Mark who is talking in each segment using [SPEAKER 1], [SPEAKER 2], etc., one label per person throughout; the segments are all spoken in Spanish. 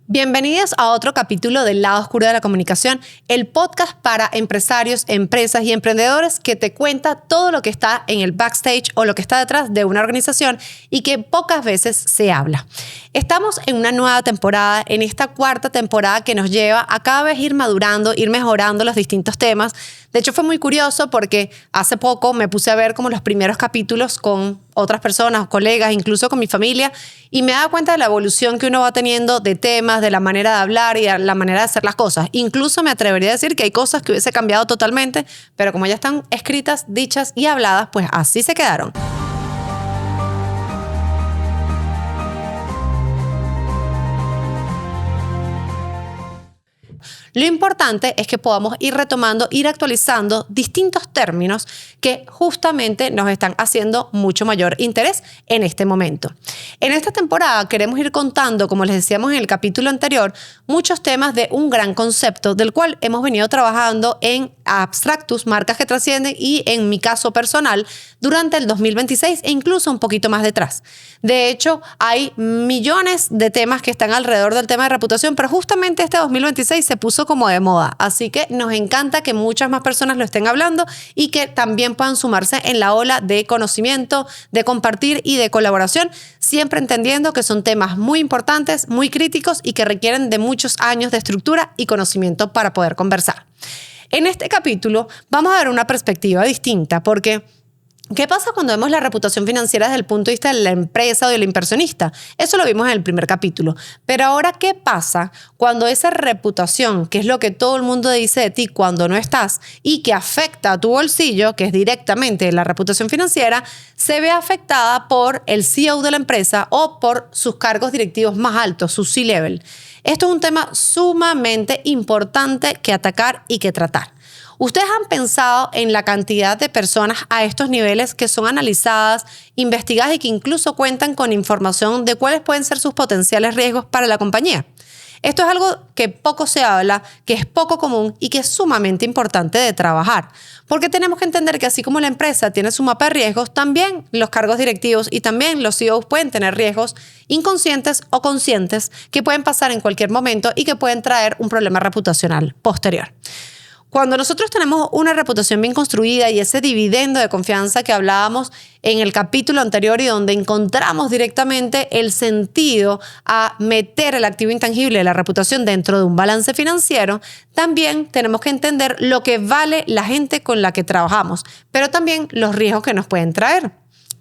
[SPEAKER 1] Bienvenidos a otro capítulo del Lado Oscuro de la Comunicación, el podcast para empresarios, empresas y emprendedores que te cuenta todo lo que está en el backstage o lo que está detrás de una organización y que pocas veces se habla. Estamos en una nueva temporada, en esta cuarta temporada que nos lleva a cada vez ir madurando, ir mejorando los distintos temas. De hecho, fue muy curioso porque hace poco me puse a ver como los primeros capítulos con otras personas, colegas, incluso con mi familia, y me daba cuenta de la evolución que uno va teniendo de temas, de la manera de hablar y de la manera de hacer las cosas. Incluso me atrevería a decir que hay cosas que hubiese cambiado totalmente, pero como ya están escritas, dichas y habladas, pues así se quedaron. Lo importante es que podamos ir retomando, ir actualizando distintos términos que justamente nos están haciendo mucho mayor interés en este momento. En esta temporada queremos ir contando, como les decíamos en el capítulo anterior, muchos temas de un gran concepto del cual hemos venido trabajando en Abstractus, marcas que trascienden, y en mi caso personal durante el 2026 e incluso un poquito más detrás. De hecho, hay millones de temas que están alrededor del tema de reputación, pero justamente este 2026 se puso como de moda. Así que nos encanta que muchas más personas lo estén hablando y que también puedan sumarse en la ola de conocimiento, de compartir y de colaboración, siempre entendiendo que son temas muy importantes, muy críticos y que requieren de muchos años de estructura y conocimiento para poder conversar. En este capítulo vamos a ver una perspectiva distinta porque ¿qué pasa cuando vemos la reputación financiera desde el punto de vista de la empresa o del inversionista? Eso lo vimos en el primer capítulo. Pero ahora, ¿qué pasa cuando esa reputación, que es lo que todo el mundo dice de ti cuando no estás y que afecta a tu bolsillo, que es directamente la reputación financiera, se ve afectada por el CEO de la empresa o por sus cargos directivos más altos, su C-level? Esto es un tema sumamente importante que atacar y que tratar. ¿Ustedes han pensado en la cantidad de personas a estos niveles que son analizadas, investigadas y que incluso cuentan con información de cuáles pueden ser sus potenciales riesgos para la compañía? Esto es algo que poco se habla, que es poco común y que es sumamente importante de trabajar. Porque tenemos que entender que así como la empresa tiene su mapa de riesgos, también los cargos directivos y también los CEOs pueden tener riesgos inconscientes o conscientes que pueden pasar en cualquier momento y que pueden traer un problema reputacional posterior. Cuando nosotros tenemos una reputación bien construida y ese dividendo de confianza que hablábamos en el capítulo anterior y donde encontramos directamente el sentido a meter el activo intangible de la reputación dentro de un balance financiero, también tenemos que entender lo que vale la gente con la que trabajamos, pero también los riesgos que nos pueden traer.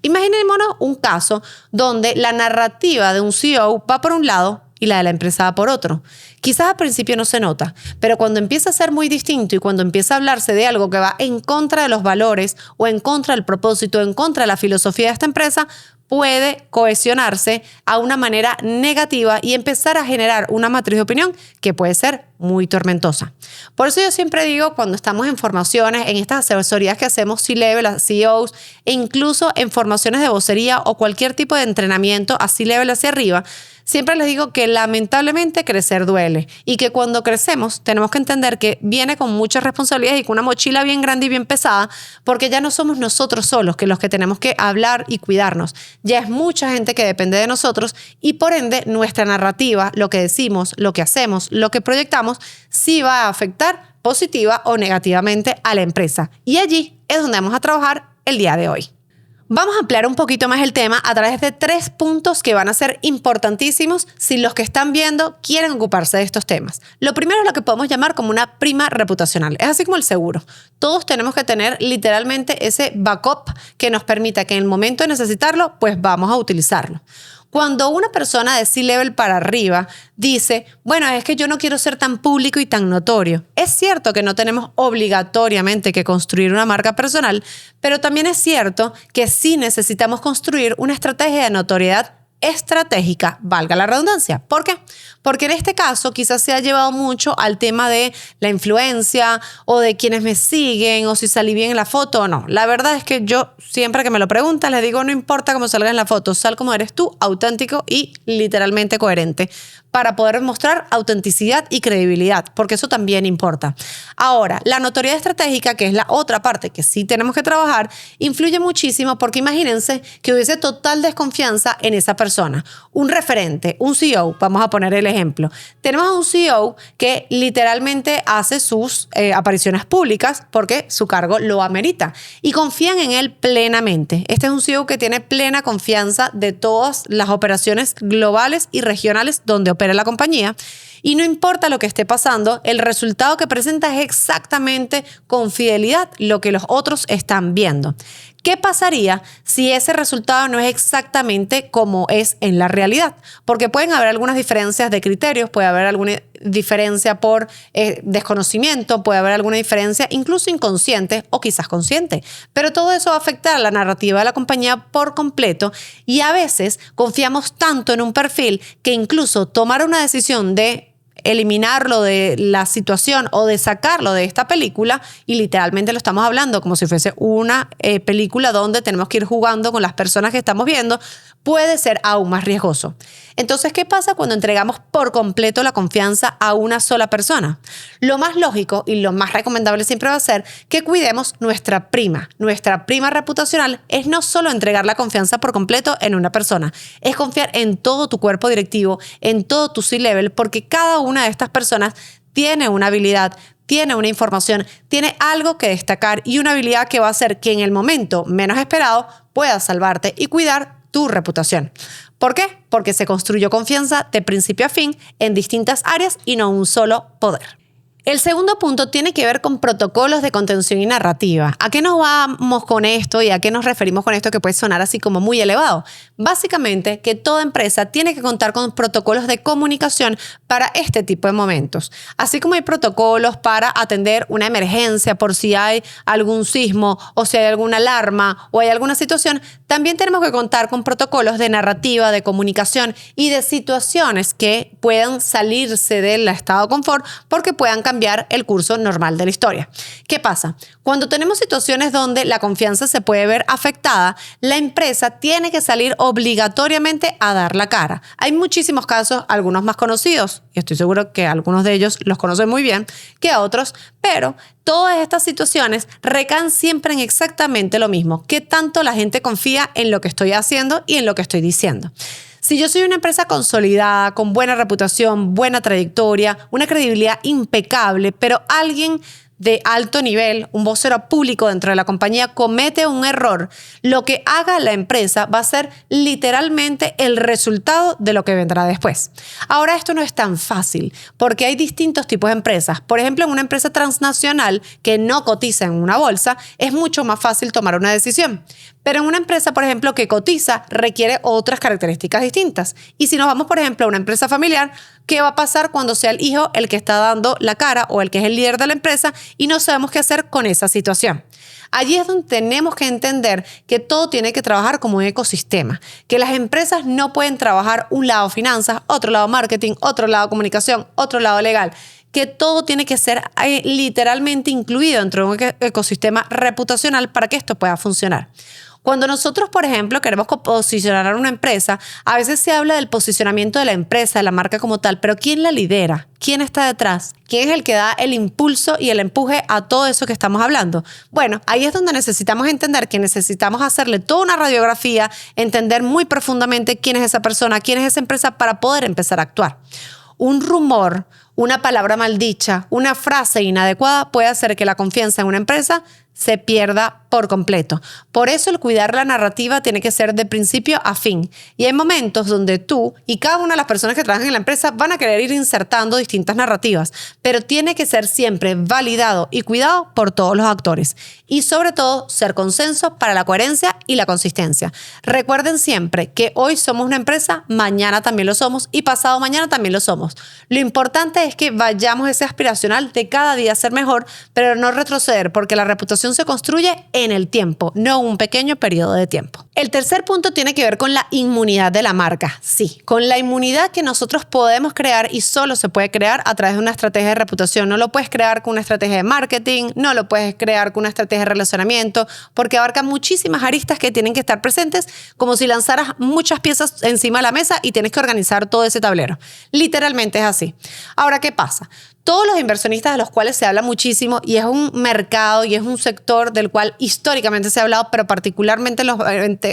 [SPEAKER 1] Imaginémonos un caso donde la narrativa de un CEO va por un lado y la de la empresa va por otro. Quizás al principio no se nota, pero cuando empieza a ser muy distinto y cuando empieza a hablarse de algo que va en contra de los valores o en contra del propósito, en contra de la filosofía de esta empresa, puede cohesionarse a una manera negativa y empezar a generar una matriz de opinión que puede ser muy tormentosa. Por eso yo siempre digo, cuando estamos en formaciones, en estas asesorías que hacemos C-Level a CEOs e incluso en formaciones de vocería o cualquier tipo de entrenamiento a C-Level hacia arriba, siempre les digo que lamentablemente crecer duele y que cuando crecemos tenemos que entender que viene con muchas responsabilidades y con una mochila bien grande y bien pesada, porque ya no somos nosotros solos que los que tenemos que hablar y cuidarnos. Ya es mucha gente que depende de nosotros y por ende nuestra narrativa, lo que decimos, lo que hacemos, lo que proyectamos, sí va a afectar positiva o negativamente a la empresa. Y allí es donde vamos a trabajar el día de hoy. Vamos a ampliar un poquito más el tema a través de 3 puntos que van a ser importantísimos si los que están viendo quieren ocuparse de estos temas. Lo primero es lo que podemos llamar como una prima reputacional. Es así como el seguro. Todos tenemos que tener literalmente ese backup que nos permita que en el momento de necesitarlo, pues vamos a utilizarlo. Cuando una persona de C-Level para arriba dice, bueno, es que yo no quiero ser tan público y tan notorio. Es cierto que no tenemos obligatoriamente que construir una marca personal, pero también es cierto que sí necesitamos construir una estrategia de notoriedad estratégica, valga la redundancia. ¿Por qué? Porque en este caso quizás se ha llevado mucho al tema de la influencia o de quienes me siguen o si salí bien en la foto o no. La verdad es que yo siempre que me lo preguntan les digo no importa cómo salga en la foto, sal como eres tú, auténtico y literalmente coherente para poder mostrar autenticidad y credibilidad, porque eso también importa. Ahora, la notoriedad estratégica, que es la otra parte que sí tenemos que trabajar, influye muchísimo porque imagínense que hubiese total desconfianza en esa persona un referente, un CEO, vamos a poner el ejemplo. Tenemos a un CEO que literalmente hace sus apariciones públicas porque su cargo lo amerita y confían en él plenamente. Este es un CEO que tiene plena confianza de todas las operaciones globales y regionales donde opera la compañía. Y no importa lo que esté pasando, el resultado que presenta es exactamente con fidelidad lo que los otros están viendo. ¿Qué pasaría si ese resultado no es exactamente como es en la realidad? Porque pueden haber algunas diferencias de criterios, puede haber alguna diferencia por desconocimiento, puede haber alguna diferencia incluso inconsciente o quizás consciente. Pero todo eso va a afectar a la narrativa de la compañía por completo y a veces confiamos tanto en un perfil que incluso tomar una decisión de eliminarlo de la situación o de sacarlo de esta película, y literalmente lo estamos hablando como si fuese una película donde tenemos que ir jugando con las personas que estamos viendo, puede ser aún más riesgoso. Entonces, ¿qué pasa cuando entregamos por completo la confianza a una sola persona? Lo más lógico y lo más recomendable siempre va a ser que cuidemos nuestra prima. Nuestra prima reputacional es no solo entregar la confianza por completo en una persona, es confiar en todo tu cuerpo directivo, en todo tu C-level, porque cada una de estas personas tiene una habilidad, tiene una información, tiene algo que destacar y una habilidad que va a hacer que en el momento menos esperado pueda salvarte y cuidar tu reputación. ¿Por qué? Porque se construyó confianza de principio a fin en distintas áreas y no un solo poder. El segundo punto tiene que ver con protocolos de contención y narrativa. ¿A qué nos vamos con esto y a qué nos referimos con esto que puede sonar así como muy elevado? Básicamente que toda empresa tiene que contar con protocolos de comunicación para este tipo de momentos. Así como hay protocolos para atender una emergencia por si hay algún sismo o si hay alguna alarma o hay alguna situación, también tenemos que contar con protocolos de narrativa, de comunicación y de situaciones que puedan salirse del estado de confort porque puedan cambiar el curso normal de la historia. ¿Qué pasa? Cuando tenemos situaciones donde la confianza se puede ver afectada, la empresa tiene que salir obligatoriamente a dar la cara. Hay muchísimos casos, algunos más conocidos, y estoy seguro que algunos de ellos los conocen muy bien que a otros, pero todas estas situaciones recaen siempre en exactamente lo mismo, que tanto la gente confía en lo que estoy haciendo y en lo que estoy diciendo. Si yo soy una empresa consolidada, con buena reputación, buena trayectoria, una credibilidad impecable, pero alguien de alto nivel, un vocero público dentro de la compañía, comete un error, lo que haga la empresa va a ser literalmente el resultado de lo que vendrá después. Ahora, esto no es tan fácil porque hay distintos tipos de empresas. Por ejemplo, en una empresa transnacional que no cotiza en una bolsa, es mucho más fácil tomar una decisión. Pero en una empresa, por ejemplo, que cotiza, requiere otras características distintas. Y si nos vamos, por ejemplo, a una empresa familiar, ¿qué va a pasar cuando sea el hijo el que está dando la cara o el que es el líder de la empresa y no sabemos qué hacer con esa situación? Allí es donde tenemos que entender que todo tiene que trabajar como un ecosistema, que las empresas no pueden trabajar un lado finanzas, otro lado marketing, otro lado comunicación, otro lado legal, que todo tiene que ser literalmente incluido dentro de un ecosistema reputacional para que esto pueda funcionar. Cuando nosotros, por ejemplo, queremos posicionar a una empresa, a veces se habla del posicionamiento de la empresa, de la marca como tal, pero ¿quién la lidera? ¿Quién está detrás? ¿Quién es el que da el impulso y el empuje a todo eso que estamos hablando? Bueno, ahí es donde necesitamos entender que necesitamos hacerle toda una radiografía, entender muy profundamente quién es esa persona, quién es esa empresa para poder empezar a actuar. Un rumor, una palabra maldicha, una frase inadecuada puede hacer que la confianza en una empresa se pierda por completo. Por eso el cuidar la narrativa tiene que ser de principio a fin. Y hay momentos donde tú y cada una de las personas que trabajan en la empresa van a querer ir insertando distintas narrativas, pero tiene que ser siempre validado y cuidado por todos los actores. Y sobre todo, ser consenso para la coherencia y la consistencia. Recuerden siempre que hoy somos una empresa, mañana también lo somos y pasado mañana también lo somos. Lo importante es que vayamos ese aspiracional de cada día ser mejor, pero no retroceder, porque la reputación se construye en el tiempo, no un pequeño periodo de tiempo. El tercer punto tiene que ver con la inmunidad de la marca. Sí, con la inmunidad que nosotros podemos crear y solo se puede crear a través de una estrategia de reputación. No lo puedes crear con una estrategia de marketing, no lo puedes crear con una estrategia de relacionamiento, porque abarca muchísimas aristas que tienen que estar presentes, como si lanzaras muchas piezas encima de la mesa y tienes que organizar todo ese tablero. Literalmente es así. Ahora, Ahora, ¿qué pasa? Todos los inversionistas de los cuales se habla muchísimo y es un mercado y es un sector del cual históricamente se ha hablado, pero particularmente en los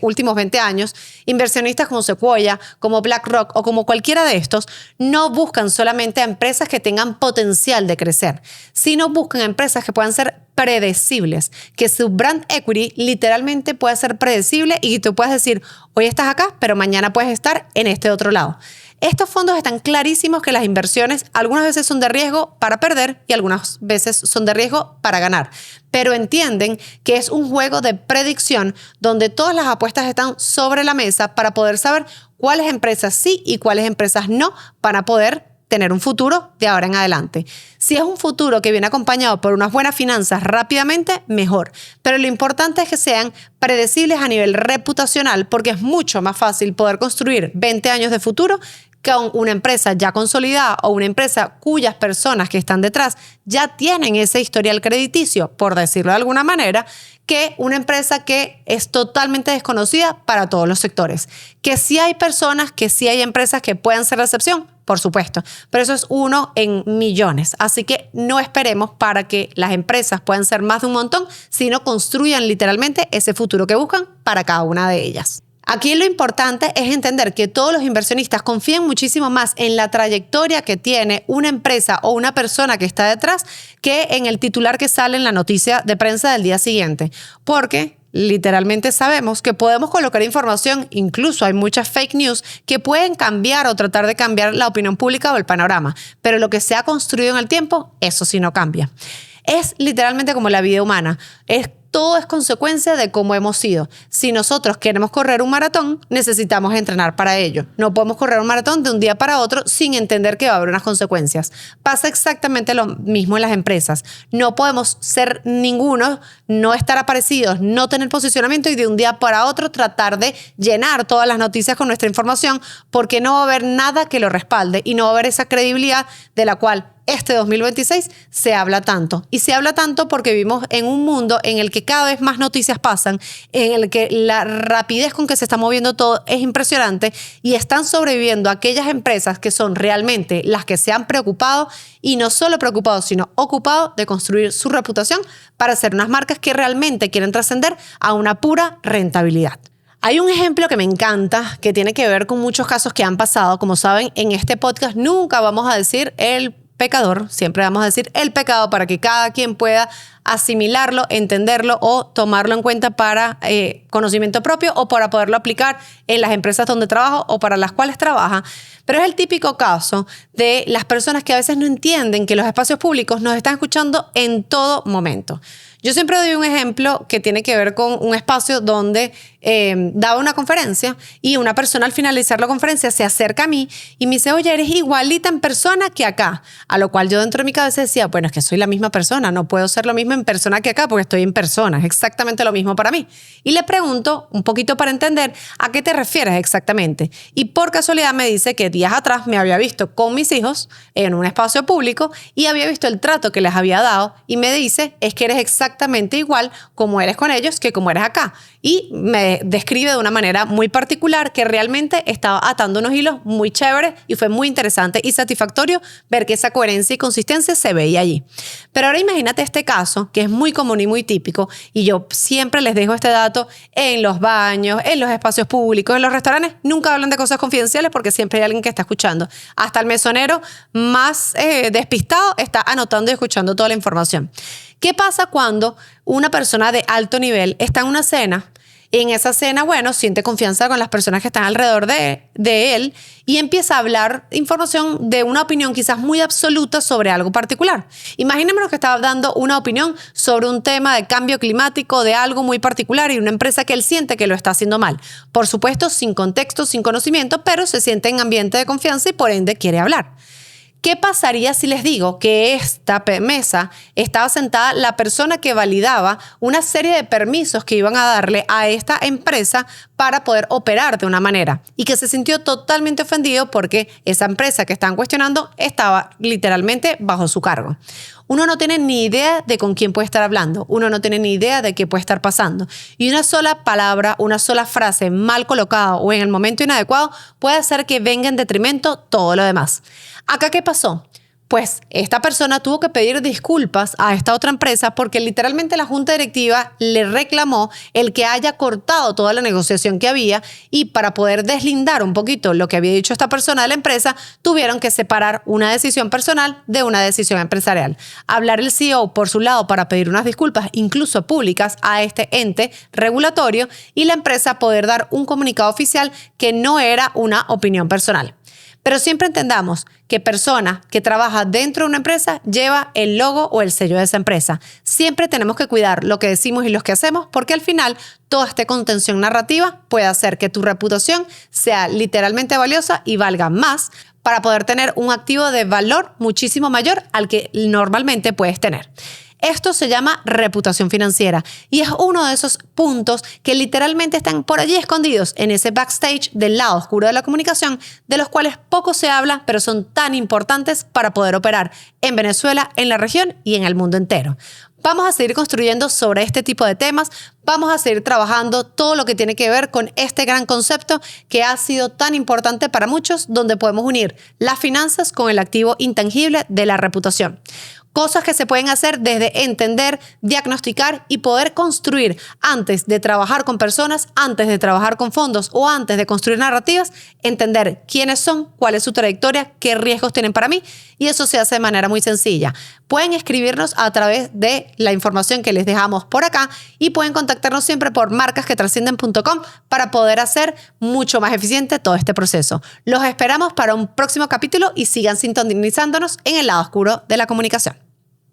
[SPEAKER 1] últimos 20 años, inversionistas como Sequoia, como BlackRock o como cualquiera de estos, no buscan solamente a empresas que tengan potencial de crecer, sino buscan empresas que puedan ser predecibles, que su brand equity literalmente pueda ser predecible y tú puedes decir, hoy estás acá, pero mañana puedes estar en este otro lado. Estos fondos están clarísimos que las inversiones algunas veces son de riesgo para perder y algunas veces son de riesgo para ganar, pero entienden que es un juego de predicción donde todas las apuestas están sobre la mesa para poder saber cuáles empresas sí y cuáles empresas no para poder tener un futuro de ahora en adelante. Si es un futuro que viene acompañado por unas buenas finanzas rápidamente, mejor. Pero lo importante es que sean predecibles a nivel reputacional porque es mucho más fácil poder construir 20 años de futuro con una empresa ya consolidada o una empresa cuyas personas que están detrás ya tienen ese historial crediticio, por decirlo de alguna manera, que una empresa que es totalmente desconocida para todos los sectores. Que sí hay personas, que sí hay empresas que puedan ser la excepción, por supuesto, pero eso es uno en millones. Así que no esperemos para que las empresas puedan ser más de un montón, sino construyan literalmente ese futuro que buscan para cada una de ellas. Aquí lo importante es entender que todos los inversionistas confían muchísimo más en la trayectoria que tiene una empresa o una persona que está detrás que en el titular que sale en la noticia de prensa del día siguiente. Porque literalmente sabemos que podemos colocar información, incluso hay muchas fake news que pueden cambiar o tratar de cambiar la opinión pública o el panorama. Pero lo que se ha construido en el tiempo, eso sí no cambia. Es literalmente como la vida humana. Todo es consecuencia de cómo hemos sido. Si nosotros queremos correr un maratón, necesitamos entrenar para ello. No podemos correr un maratón de un día para otro sin entender que va a haber unas consecuencias. Pasa exactamente lo mismo en las empresas. No podemos ser ninguno, no estar aparecidos, no tener posicionamiento y de un día para otro tratar de llenar todas las noticias con nuestra información porque no va a haber nada que lo respalde y no va a haber esa credibilidad de la cual este 2026 se habla tanto. Y se habla tanto porque vivimos en un mundo en el que cada vez más noticias pasan, en el que la rapidez con que se está moviendo todo es impresionante y están sobreviviendo aquellas empresas que son realmente las que se han preocupado y no solo preocupado, sino ocupado de construir su reputación para ser unas marcas que realmente quieren trascender a una pura rentabilidad. Hay un ejemplo que me encanta, que tiene que ver con muchos casos que han pasado. Como saben, en este podcast nunca vamos a decir el pecador, siempre vamos a decir el pecado para que cada quien pueda asimilarlo, entenderlo o tomarlo en cuenta para conocimiento propio o para poderlo aplicar en las empresas donde trabajo o para las cuales trabaja. Pero es el típico caso de las personas que a veces no entienden que los espacios públicos nos están escuchando en todo momento. Yo siempre doy un ejemplo que tiene que ver con un espacio donde daba una conferencia y una persona al finalizar la conferencia se acerca a mí y me dice, oye, eres igualita en persona que acá. A lo cual yo dentro de mi cabeza decía, bueno, es que soy la misma persona, no puedo ser lo mismo en persona que acá porque estoy en persona, es exactamente lo mismo para mí. Y le pregunto un poquito para entender a qué te refieres exactamente. Y por casualidad me dice que días atrás me había visto con mis hijos en un espacio público y había visto el trato que les había dado y me dice, es que eres exactamente igual como eres con ellos que como eres acá. Y me describe de una manera muy particular que realmente estaba atando unos hilos muy chéveres y fue muy interesante y satisfactorio ver que esa coherencia y consistencia se veía allí. Pero ahora imagínate este caso que es muy común y muy típico y yo siempre les dejo este dato en los baños, en los espacios públicos, en los restaurantes. Nunca hablan de cosas confidenciales porque siempre hay alguien que está escuchando. Hasta el mesonero más despistado está anotando y escuchando toda la información. ¿Qué pasa cuando una persona de alto nivel está en una cena? Y en esa cena, bueno, siente confianza con las personas que están alrededor de él y empieza a hablar información de una opinión quizás muy absoluta sobre algo particular. Imaginémonos que estaba dando una opinión sobre un tema de cambio climático, de algo muy particular y una empresa que él siente que lo está haciendo mal. Por supuesto, sin contexto, sin conocimiento, pero se siente en ambiente de confianza y por ende quiere hablar. ¿Qué pasaría si les digo que esta mesa estaba sentada la persona que validaba una serie de permisos que iban a darle a esta empresa para poder operar de una manera y que se sintió totalmente ofendido porque esa empresa que están cuestionando estaba literalmente bajo su cargo? Uno no tiene ni idea de con quién puede estar hablando. Uno no tiene ni idea de qué puede estar pasando. Y una sola palabra, una sola frase mal colocada o en el momento inadecuado puede hacer que venga en detrimento todo lo demás. ¿Acá qué pasó? Pues esta persona tuvo que pedir disculpas a esta otra empresa porque literalmente la junta directiva le reclamó el que haya cortado toda la negociación que había, y para poder deslindar un poquito lo que había dicho esta persona de la empresa, tuvieron que separar una decisión personal de una decisión empresarial. Hablar el CEO por su lado para pedir unas disculpas, incluso públicas, a este ente regulatorio, y la empresa poder dar un comunicado oficial que no era una opinión personal. Pero siempre entendamos que persona que trabaja dentro de una empresa lleva el logo o el sello de esa empresa. Siempre tenemos que cuidar lo que decimos y lo que hacemos, porque al final toda esta contención narrativa puede hacer que tu reputación sea literalmente valiosa y valga más para poder tener un activo de valor muchísimo mayor al que normalmente puedes tener. Esto se llama reputación financiera y es uno de esos puntos que literalmente están por allí escondidos en ese backstage del lado oscuro de la comunicación, de los cuales poco se habla, pero son tan importantes para poder operar en Venezuela, en la región y en el mundo entero. Vamos a seguir construyendo sobre este tipo de temas, vamos a seguir trabajando todo lo que tiene que ver con este gran concepto que ha sido tan importante para muchos, donde podemos unir las finanzas con el activo intangible de la reputación. Cosas que se pueden hacer desde entender, diagnosticar y poder construir antes de trabajar con personas, antes de trabajar con fondos o antes de construir narrativas, entender quiénes son, cuál es su trayectoria, qué riesgos tienen para mí, y eso se hace de manera muy sencilla. Pueden escribirnos a través de la información que les dejamos por acá y pueden contactarnos siempre por marcasquetrascienden.com para poder hacer mucho más eficiente todo este proceso. Los esperamos para un próximo capítulo y sigan sintonizándonos en el lado oscuro de la comunicación.